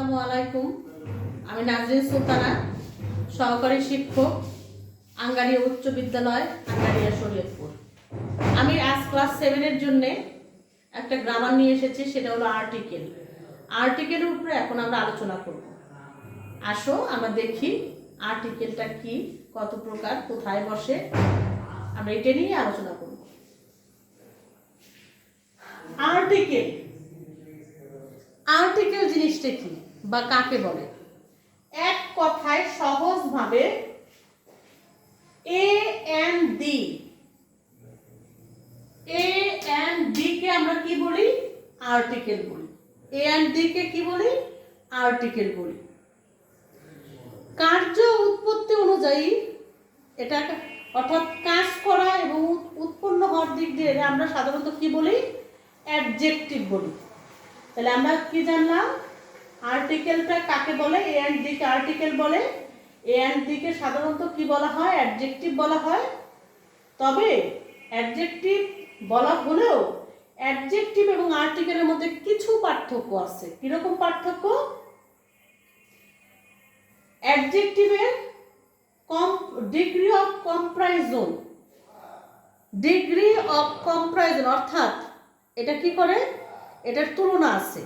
আসসালামু আলাইকুম। আমি নাজরিন সুলতানা, সহকারী শিক্ষক, আঙ্গারিয়া উচ্চ বিদ্যালয়, আঙ্গারিয়া শরীয়তপুর। আমি আজ ক্লাস 7-এর জন্য একটা গ্রামার নিয়ে এসেছি, সেটা হলো আর্টিকেল। আর্টিকেলের উপরে এখন আমরা আলোচনা করব। আসো আমরা দেখি আর্টিকেলটা কি, কত প্রকার, কোথায় বসে, আমরা এটা নিয়ে আলোচনা করব। আর্টিকেল আর্টিকেল জিনিসটা কি বা কাকে বলে? এক কথায় সহজভাবে এ এন্ড ডি কে আমরা কি বলি? আর্টিকেল বলি। এ এন্ড ডি কে কি বলি? আর্টিকেল বলি। কার্য উৎপত্তি অনুযায়ী এটা অর্থাৎ কাজ করা এবং উৎপন্ন হওয়ার দিক দিয়ে আমরা সাধারণত কি বলি? অ্যাডজেক্টিভ বলি। তাহলে আমরা কি জানলাম? আর্টিকেলটা কাকে বলে? এ এন্ড ডি কে আর্টিকেল বলে। এ এন্ড ডি কে সাধারণত কি বলা হয়? অ্যাডজেক্টিভ বলা হয়। তবে অ্যাডজেক্টিভ বলা হলেও অ্যাডজেক্টিভ এবং আর্টিকেলের মধ্যে কিছু পার্থক্য আছে। কিরকম পার্থক্য? অ্যাডজেক্টিভের ডিগ্রি অফ কম্পারিজন অর্থাৎ এটা কি করে? এটার তুলনা আছে।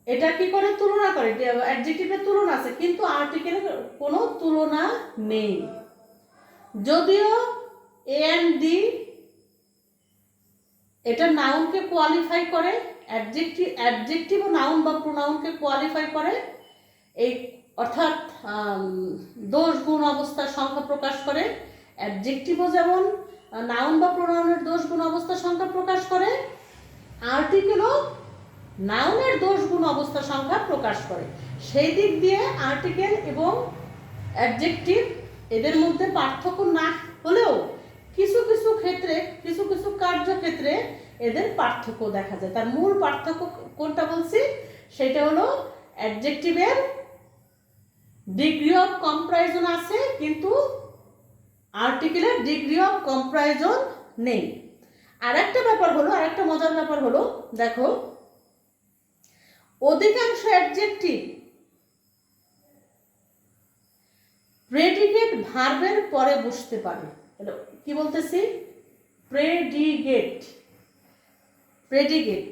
এটা কি করে? তুলনা করে। অ্যাডজেক্টিভের তুলনা আছে, কিন্তু আর্টিকেলের কোনো তুলনা নেই। যদিও এ এন্ড ডি এটা নাউনকে কোয়ালিফাই করে, অ্যাডজেক্টিভ ও নাউন বা প্রোনাউনকে কোয়ালিফাই করে। এই অর্থাৎ দোষ গুণ অবস্থার সংখ্যা প্রকাশ করে। অ্যাডজেক্টিভও যেমন নাউন বা প্রোনাউনের দোষ গুণ অবস্থার সংখ্যা প্রকাশ করে, আর্টিকেলও নাউনের দোষ গুণ অবস্থার সংখ্যা প্রকাশ করে। সেই দিক দিয়ে আর্টিকেল এবং অ্যাডজেক্টিভ এদের মধ্যে পার্থক্য না হলেও কিছু কিছু ক্ষেত্রে, কিছু কিছু কার্যক্ষেত্রে এদের পার্থক্য দেখা যায়। তার মূল পার্থক্য কোনটা বলছি? সেটা হলো অ্যাডজেক্টিভের ডিগ্রি অফ কম্পারিজন আছে, কিন্তু আর্টিকেলের ডিগ্রি অফ কম্পারিজন নেই। আরেকটা ব্যাপার হলো, আরেকটা মজার ব্যাপার হলো, দেখো অধিকাংশ অ্যাডজেক্টিভ প্রেডিকেট ভার্বের পরে বসতে পারে। কি বলতেছি? প্রেডিকেট প্রেডিকেট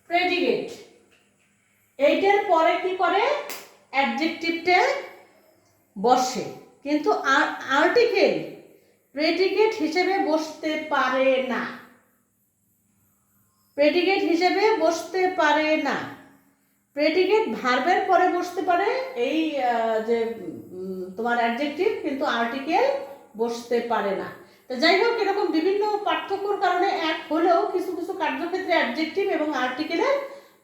প্রেডিকেট এইটার পরে কি করে? অ্যাডজেক্টিভটা বসে, কিন্তু আর্টিকেল প্রেডিকেট হিসেবে বসতে পারে না। প্রেডিকেট হিসেবে বসতে পারে না। প্রেডিকেট ভার্বের পরে বসতে পারে এই যে তোমার অ্যাডজেক্টিভ, কিন্তু আর্টিকেল বসতে পারে না। তো যাই হোক, এরকম বিভিন্ন পার্থক্যর কারণে এক হলেও কিছু কিছু কার্যক্ষেত্রে অ্যাডজেক্টিভ এবং আর্টিকেলের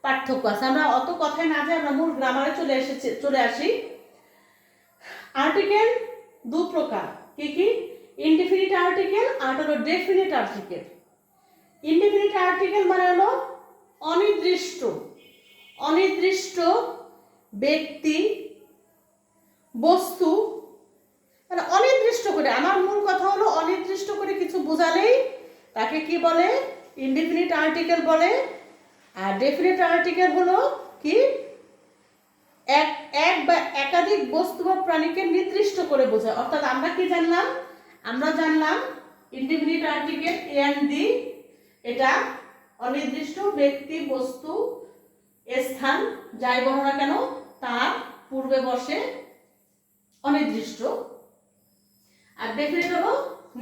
পার্থক্য আছে। আমরা অত কথায় না যাই, আমরা মূল গ্রামারে চলে আসি। আর্টিকেল দু প্রকার। কি কি? ইনডিফিনিট আর্টিকেল আর হলো ডেফিনিট আর্টিকেল। ইনডিফিনিট আর্টিকেল মানে হলো অনির্দিষ্ট অনির্দিষ্ট ব্যক্তি, বস্তু, মানে অনির্দিষ্ট করে। আমার মূল কথা হলো অনির্দিষ্ট করে কিছু বোঝালেই তাকে কি বলে? ইনডিফিনিট আর্টিকেল বলে। আর ডেফিনিট আর্টিকেল হলো কি? এক বা একাধিক বস্তু বা প্রাণীকে নির্দিষ্ট করে বোঝায়। অর্থাৎ আমরা কি জানলাম? আমরা জানলাম indefinite article a and the এটা অনির্দিষ্ট ব্যক্তি, বস্তু, স্থান যাই বলো না কেন তার পূর্বে বসে অনির্দিষ্ট। আর ডেফিনিট হলো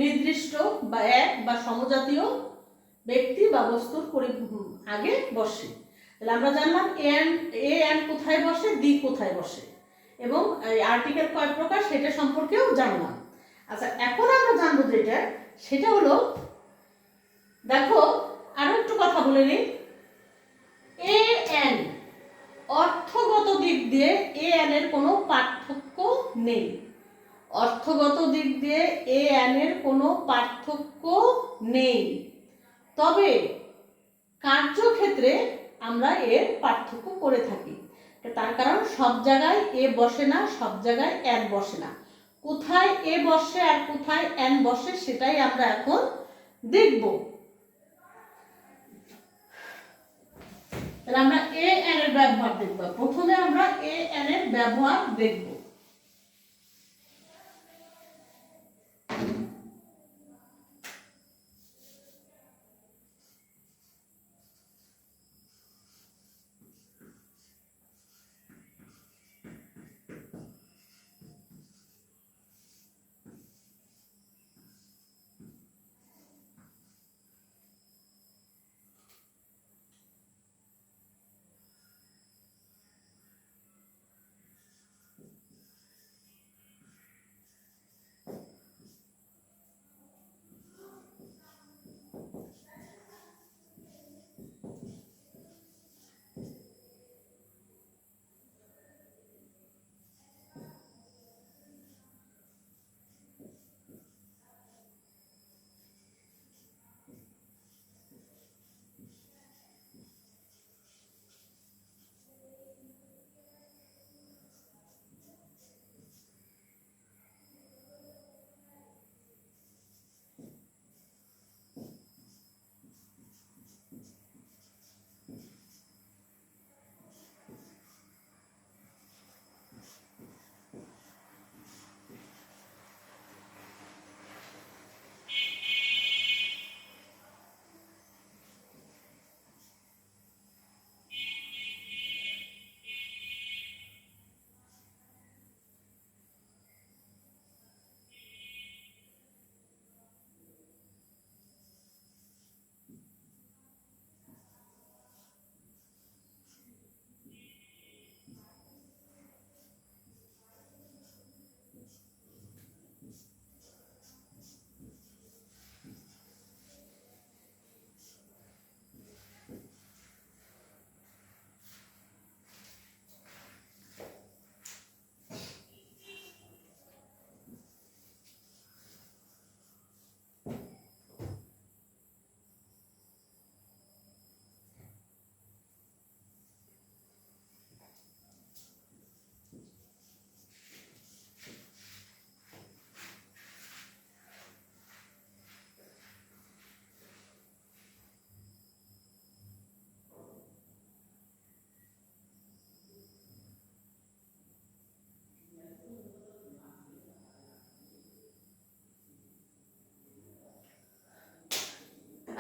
নির্দিষ্ট বা এক বা সমজাতীয় ব্যক্তি বা বস্তুর আগে বসে। তাহলে আমরা জানলাম এ এন্ড কোথায় বসে, ডি কোথায় বসে, এবং এই আর্টিকেল কয় প্রকার সেটা সম্পর্কেও জানলাম। আচ্ছা, এখন আমরা জানবো যেটা, সেটা হলো, দেখো আরো একটু কথা বলে নিই। এ এন অর্থগত দিক দিয়ে এ এন এর কোনো পার্থক্য নেই। অর্থগত দিক দিয়ে এ এন এর কোনো পার্থক্য নেই। তবে কার্যক্ষেত্রে আমরা এর পার্থক্য করে থাকি। তার কারণ সব জায়গায় এ বসে না, সব জায়গায় এন বসে না। কোথায় এ বসে আর কোথায় এন বসে সেটাই আমরা এখন দেখব। তাহলে আমরা এ এন এর ব্যবহার দেখব। প্রথমে আমরা এ এন এর ব্যবহার দেখব।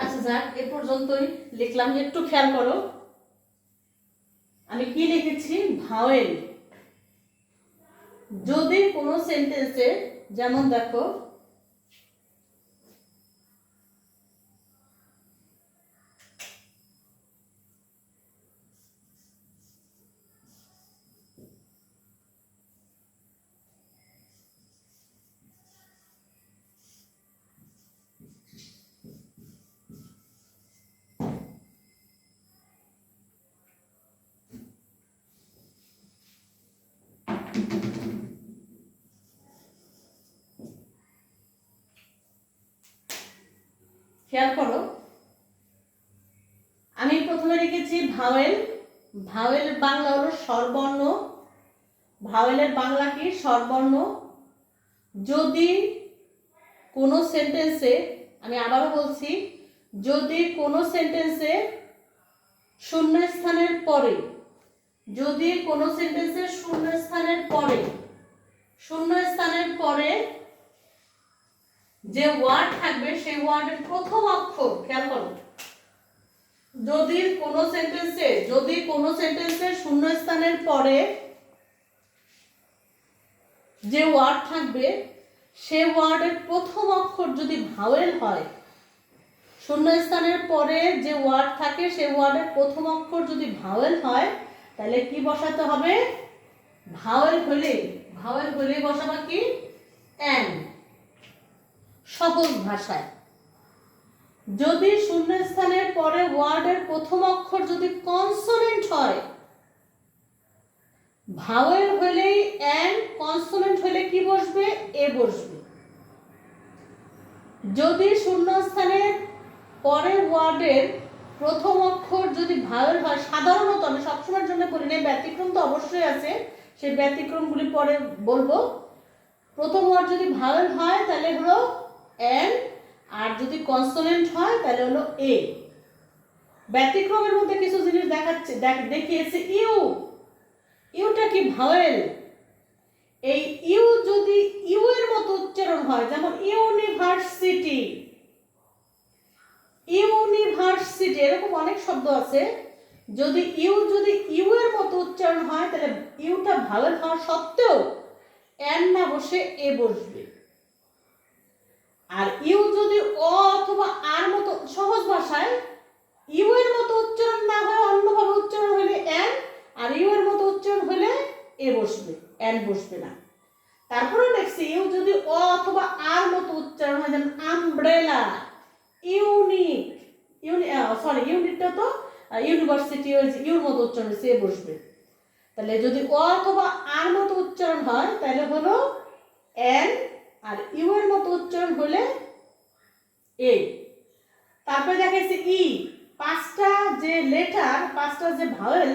আচ্ছা যাক, এ পর্যন্তই লিখলাম। একটু খেয়াল করো আমি কি লিখেছি, ভাওয়েল। যদি কোনো সেন্টেন্সে, যেমন দেখো খেয়াল করো আমি প্রথমে লিখেছি ভাওয়েল। ভাওয়েল বাংলা হলো স্বরবর্ণ। ভাওয়েলের বাংলা কি? স্বরবর্ণ। যদি কোনো সেন্টেন্সে, আমি আবারও বলছি, যদি কোনো সেন্টেন্সে শূন্যস্থানের পরে, যদি কোনো সেন্টেন্সে শূন্যস্থানের পরে, শূন্যস্থানের পরে যে ওয়ার্ড থাকবে সেই ওয়ার্ডের প্রথম অক্ষর, খেয়াল করো, যদি কোনো সেন্টেন্সে শূন্যস্থানের পরে যে ওয়ার্ড থাকবে সে ওয়ার্ডের প্রথম অক্ষর যদি ভাওয়েল হয়, শূন্যস্থানের পরে যে ওয়ার্ড থাকে সে ওয়ার্ডের প্রথম অক্ষর যদি ভাওয়েল হয়, তাহলে কি বসাতে হবে? ভাওয়েল হলে বসাবা কি? এন। সহজ ভাষায় যদি শূন্যস্থানের পরে ওয়ার্ডের প্রথম অক্ষর যদি কনসোনেন্ট হয়, ভাওয়েল হলেই এন, কনসোনেন্ট হলে কি বসবে? এ বসবে। যদি শূন্যস্থানের পরে ওয়ার্ডের প্রথম অক্ষর যদি ভাওয়েল হয়, সাধারণত, আমি সবসময়ের জন্য বলি না, ব্যতিক্রম তো অবশ্যই আছে, সেই ব্যতিক্রমগুলি পরে বলবো। প্রথম ওয়ার্ড যদি ভাওয়েল হয় তাহলে হলো এন, আর যদি কনসোনেন্ট হয় তাহলে হলো এ। ব্যতিক্রমের মধ্যে কিছু জিনিস দেখিয়েছে। ইউটা কি ভাওয়েল। এই ইউ যদি ইউ এর মতো উচ্চারণ হয়, যেমন ইউনিভার্সিটি, এরকম অনেক শব্দ আছে। যদি ইউ এর মতো উচ্চারণ হয় তাহলে ইউটা ভাওয়েল হওয়া সত্ত্বেও এন না বসে এ বসবে। আর ইউ যদি অ অথবা আর মতো, সহজ ভাষায় ইউ এর মতো উচ্চারণ না হয় অন্যভাবে উচ্চারণ হলে এন, আর ইউ এর মতো উচ্চারণ হলে এ বসবে, এন বসবে না। তারপরে দেখছি ইউ যদি অ অথবা আর মতো উচ্চারণ হয়, যেমন আমব্রেলা, ইউনিটটা তো ইউনিভার্সিটি ইউর মতো উচ্চারণ হয়েছে, এ বসবে। তাহলে যদি অ অথবা আর মতো উচ্চারণ হয় তাহলে হলো এন, আর ইউ এর মতো উচ্চারণ হলে এ। তারপরে দেখাইছে পাঁচটা যে লেটার, পাঁচটা যে ভাওয়েল,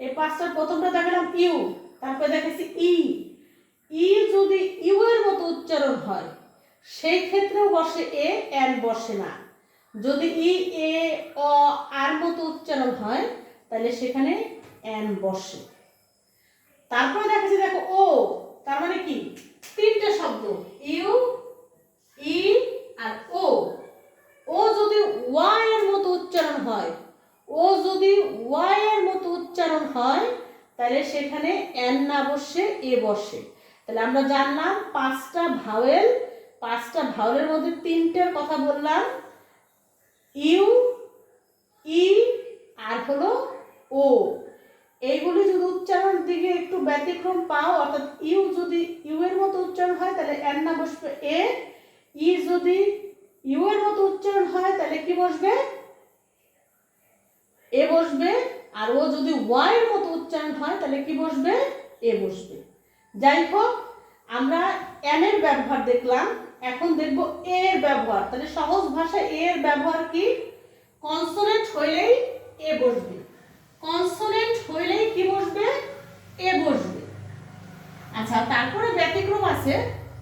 এই পাঁচটার প্রথমটা দেখালাম ইউ, তারপরে দেখাইছে যদি ইউ এর মতো উচ্চারণ হয় সেই ক্ষেত্রেও বসে এ, এন বসে না। যদি এ অ আর মতো উচ্চারণ হয় তাহলে সেখানে এন বসে। তারপরে দেখাচ্ছে দেখো ও, তার মানে কি তিনটে শব্দ ইউ, ই আর ও। ও যদি ওয়াই এর মতো উচ্চারণ হয়, তাহলে সেখানে এন না বসে এ বসে। তাহলে আমরা জানলাম পাঁচটা ভাওয়েলের মধ্যে তিনটের কথা বললাম, ইউ, ই আর হলো ও। এইগুলি যদি উচ্চারণ দিকে একটু ব্যতিক্রম পাও, অর্থাৎ ইউ যদি ইউ এর মতো উচ্চারণ হয় তাহলে এন না বসবে এ, ই যদি ইউ এর মতো উচ্চারণ হয় তাহলে কি বসবে, এ বসবে। আর ও যদি ওয়াই এর মতো উচ্চারণ হয় তাহলে কি বসবে, এ বসবে। যাই হোক, আমরা এন এর ব্যবহার দেখলাম, এখন দেখব এ এর ব্যবহার। তাহলে সহজ ভাষায় এ এর ব্যবহার কি, কনসোনেন্ট হইলেই এ বসবে, কনসোনেন্ট হইলেই কি বসবে, এ বসবে। আচ্ছা, তারপরে ব্যতিক্রম আছে।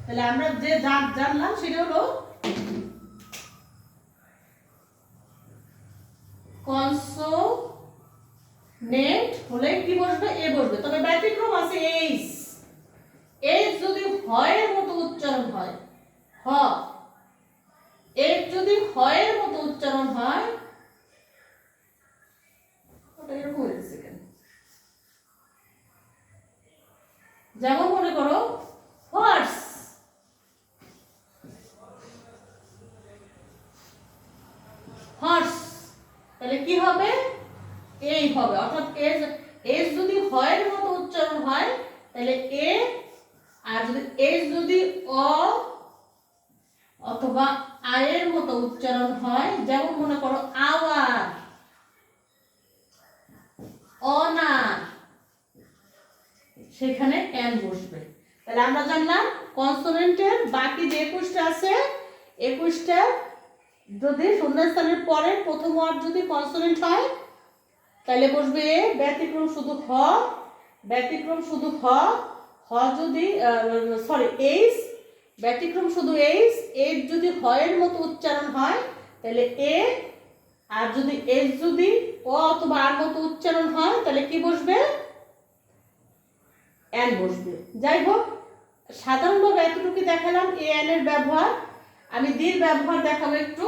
তাহলে আমরা যে জানলাম সেটা হলো কনসোনেন্ট হলে কি বসবে, এ বসবে। তবে ব্যতিক্রম আছে এইস যদি হয়ের মতো উচ্চারণ হয়, যদি হয়ের মতো উচ্চারণ হয়, ওটা এরকম হয়েছে কেন, যেমন মনে করো হর্স, তাহলে কি হবে, এই হবে। অর্থাৎ এস যদি হয়ের মতো উচ্চারণ হয় তাহলে এ, আর যদি অ অথবা আয়ের মতো উচ্চারণ হয়, যেমন মনে করো আওয়ার, অনার, সেখানে এন বসবে। তাহলে আমরা জানলাম কনসোনেন্টের বাকি যে 21টা আছে, 21টা যদি শূন্যস্থানের পরে প্রথম ওয়ার্ড যদি কনসোনেন্ট হয় তাহলে বসবে এ, ব্যতিক্রম শুধু যদি এইস, ব্যতিক্রম শুধু এইস যদি হয়ের মতো উচ্চারণ হয় তাহলে এ, আর যদি ও অথবা আর মতো উচ্চারণ হয় তাহলে কি বসবে, এন বসবে। যাই হোক, সাধারণভাবে এতটুকু দেখালাম এ এন এর ব্যবহার। আমি দির ব্যবহার দেখাবো একটু।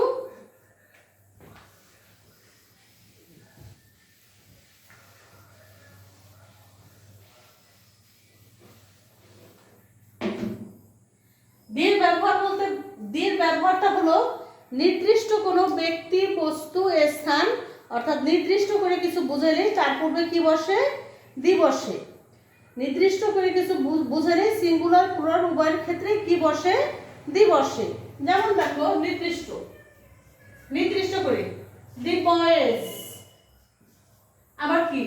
দীর ব্যবহারটা হলো নির্দিষ্ট কোনো ব্যক্তি, বস্তু, স্থান, অর্থাৎ নির্দিষ্ট করে কিছু বুঝালেই তার পূর্বে কি বসে, দি বসে। নির্দিষ্ট করে কিছু বুঝালেই সিঙ্গুলার প্লুরাল উভয়ের ক্ষেত্রে কি বসে, দি বসে। যেমন দেখো, নির্দিষ্ট করে দি বয়েজ, আবার কি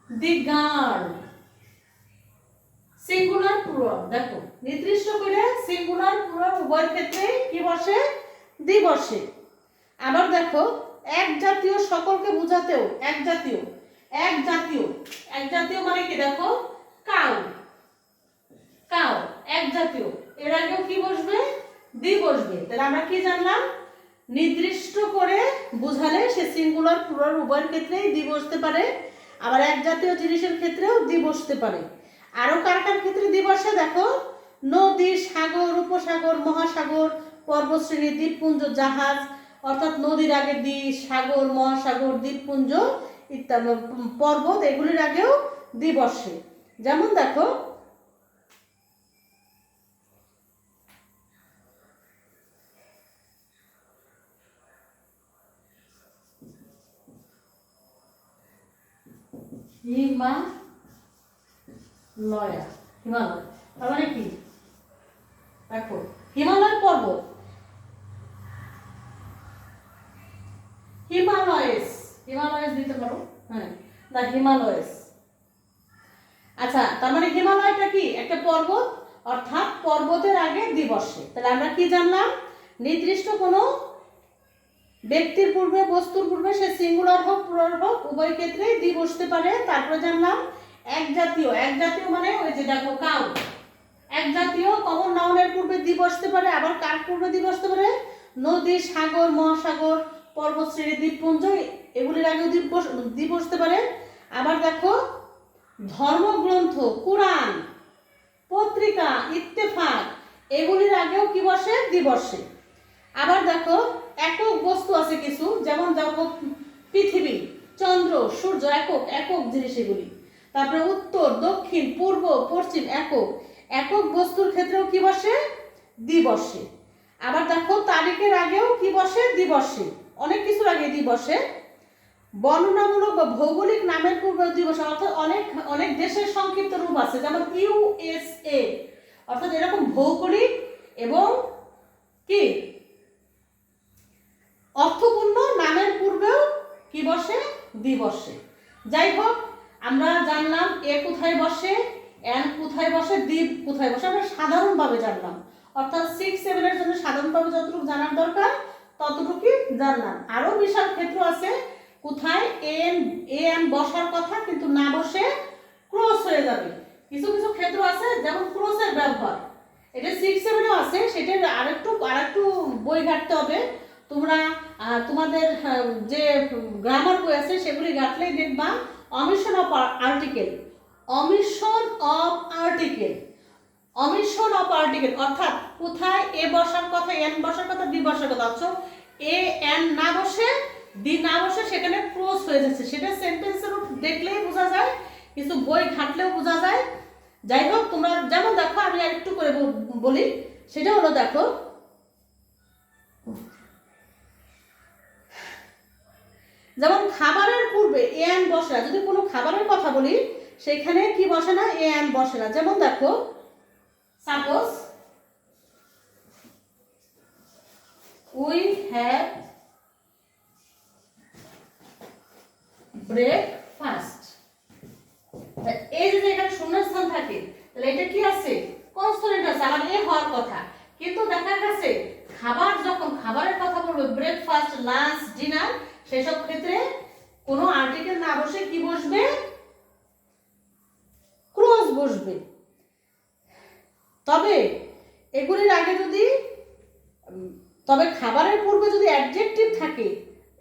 দি গার্ল, সিঙ্গুলার প্লুরাল। দেখো, নির্দিষ্ট করে সিঙ্গুলার প্লুরাল উভয়ের ক্ষেত্রে কি বসে, দি বসে। আবার দেখো, এক জাতীয় সকলকে বোঝাতেও এক জাতীয় মানে কি, দেখো কাউ, এক জাতীয়, এর আগেও কি বসবে? দি বসবে। তাহলে আমরা কি জানলাম? নির্দিষ্ট করে বোঝালে সে সিঙ্গুলার প্লুরাল উভয়ের ক্ষেত্রেই দি বসতে পারে, আবার এক জাতীয় জিনিসের ক্ষেত্রেও দি বসতে পারে। আরো কার কার ক্ষেত্রে দি বসে দেখো, নদী, সাগর, উপসাগর, মহাসাগর, পর্বতশ্রেণী, দ্বীপপুঞ্জ, জাহাজ, অর্থাৎ নদীর আগে দি, সাগর, মহাসাগর, দ্বীপপুঞ্জ ইত্যাদি, পর্বত, এগুলির আগেও দি বসে। যেমন দেখো হিমালয়, হিমালয় তার মানে কি? দেখো হিমালয় পর্বত, হিমালয়েস, হিমালয়েস দিতে পারো, হ্যাঁ, দা হিমালয়েস। আচ্ছা, তার মানে হিমালয়টা কি? একটা পর্বত, অর্থাৎ পর্বতের আগে দি বসে। তাহলে আমরা কি জানলাম? নির্দিষ্ট কোনো ব্যক্তির পূর্বে, বস্তুর পূর্বে, সে সিঙ্গুলার হোক প্লুরাল হোক উভয় ক্ষেত্রেই দি বসতে পারে। তারপরে জানলাম এক জাতীয়, এক জাতীয় মানে ওই যে দেখো কাউ, এক জাতীয় কমন নাউনের পূর্বে দি বসতে পারে, আবার কার পূর্বে দি বসতে পারে? নদী, সাগর, মহাসাগর, পর্বতশ্রেণী, দ্বীপপুঞ্জ, এগুলির আগেও দি বসতে পারে। আবার দেখো ধর্মগ্রন্থ, কুরআন, পত্রিকা, ইত্তেফাক, এগুলির আগেও কি বসে? দি বসে। আবার দেখো একক বস্তু আছে কিছু, যেমন দেখো পৃথিবী, চন্দ্র, সূর্য, একক, একক জিনিস এগুলি। তারপরে উত্তর, দক্ষিণ, পূর্ব, পশ্চিম, একক, একক বস্তুর ক্ষেত্রেও কি বসে? দি বসে। আবার দেখো তারিখের আগেও কি বসে? দি বসে। অনেক কিছুর আগে দি বসে। বর্ণনামূলক বা ভৌগোলিক নামের পূর্বে দি বসে, অর্থাৎ অনেক অনেক দেশের সংক্ষিপ্ত রূপ আছে, যেমন ইউএসএ, অর্থাৎ এরকম ভৌগোলিক এবং কি অর্থপূর্ণ নামের পূর্বেও কি বসে? দি বসে। যাই হোক, আমরা জানলাম এ কোথায় বসে, এন কোথায় বসে, দি কোথায় বসে, আমরা সাধারণভাবে জানলাম। অর্থাৎ 6-7 এর জন্য সাধারণভাবে যতটুকু জানার দরকার ততটুকুই জানলাম। আরো বিশাল ক্ষেত্র আছে কোথায় এন বসার কথা কিন্তু না বসে ক্রস হয়ে যাবে। কিছু কিছু ক্ষেত্র আছে যেমন ক্রসের ব্যবহার, এটা 6-7 আছে, সেটার আরেকটু বই ঘাটতে হবে। তোমরা তোমাদের যে গ্রামার বই আছে সেগুলি ঘাটলেই দেখবা omission of article, omission of article, omission of article, অর্থাৎ কোথায় এ বসার কথা, এন বসার কথা, দি বসার কথা, অথচ এ এন না বসে, দি না বসে সেখানে ক্রস হয়ে যাচ্ছে। সেটা সেন্টেন্সের দেখলেই বোঝা যায়, কিছু বই ঘাটলেও বোঝা যায়। যাই হোক, তোমরা যেমন দেখো, আমি আরেকটু করে বলি, সেটা হলো দেখো যেমন খাবারের পূর্বে এ এন বসে না, যদি কোনো খাবারের কথা বলি সেখানে কি বসে না? এ এন বসে না। যেমন দেখো সাপোজ উই হ্যাভ ব্রেকফাস্ট, এই যে এখানে শূন্যস্থান থাকে, তাহলে এটা কি আছে? কনসোনেন্ট আছে, আবার এ হওয়ার কথা। কিন্তু দেখা গেছে খাবার, যখন খাবারের কথা বলবে, ব্রেকফাস্ট, লাঞ্চ, ডিনার, সেসব ক্ষেত্রে কোনো আর্টিকেল না বসে কি বসবে? ক্রস বসবে। তবে এগুলির আগে যদি, তবে খাবারের পূর্বে যদি অ্যাডজেক্টিভ থাকে,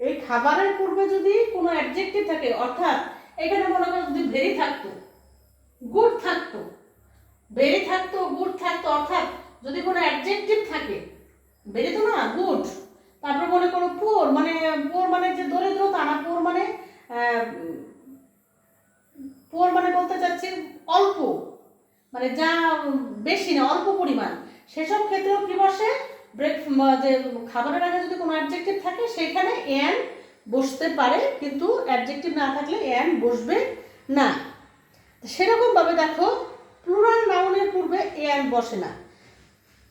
এই খাবারের পূর্বে যদি কোনো অ্যাডজেক্টিভ থাকে, অর্থাৎ এখানে মনে করো যদি ভেরি থাকতো, গুড থাকতো, ভেরি থাকতো, গুড থাকতো, অর্থাৎ যদি কোনো অ্যাডজেক্টিভ থাকে, ভেরি তো না, গুড, তারপরে মনে করো পুয়ার, মানে যে দরিদ্রতা না, পুয়ার মানে বলতে চাচ্ছি অল্প, মানে যা বেশি না, অল্প পরিমাণ, সেসব ক্ষেত্রেও কি বসে? যে খাবারের আগে যদি কোনো অ্যাডজেক্টিভ থাকে সেখানে এন বসতে পারে, কিন্তু অ্যাডজেক্টিভ না থাকলে এন বসবে না। সেরকম ভাবে দেখো প্লুরাল নাউনের পূর্বে এ এন বসে না,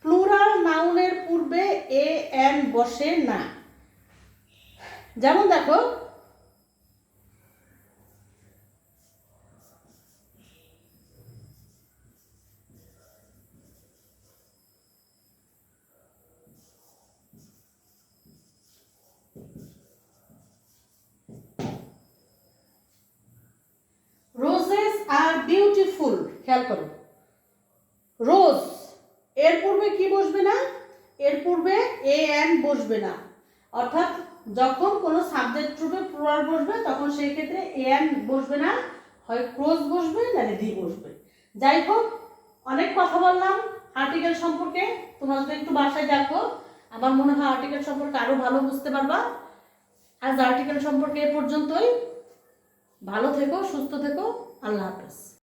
প্লুরাল নাউনের পূর্বে এ এন বসে না। যেমন দেখো রোজেস আর বিউটিফুল, খেয়াল করো, রোজ কি বসবে না, এর পূর্বে এ এন বসবে না। অর্থাৎ যখন কোনো সাবজেক্ট রূপে প্লুরাল বসবে তখন সেই ক্ষেত্রে এ এন বসবে না, হয় ক্রস বসবে নাহলে দি বসবে। যাই হোক, অনেক কথা বললাম আর্টিকেল সম্পর্কে। তোমরা যদি একটু বাসায় দেখো, আমার মনে হয় আর্টিকেল সম্পর্কে আরো ভালো বুঝতে পারবা। আজ আর্টিকেল সম্পর্কে এ পর্যন্তই। ভালো থেকো, সুস্থ থেকো, আল্লাহ হাফেজ।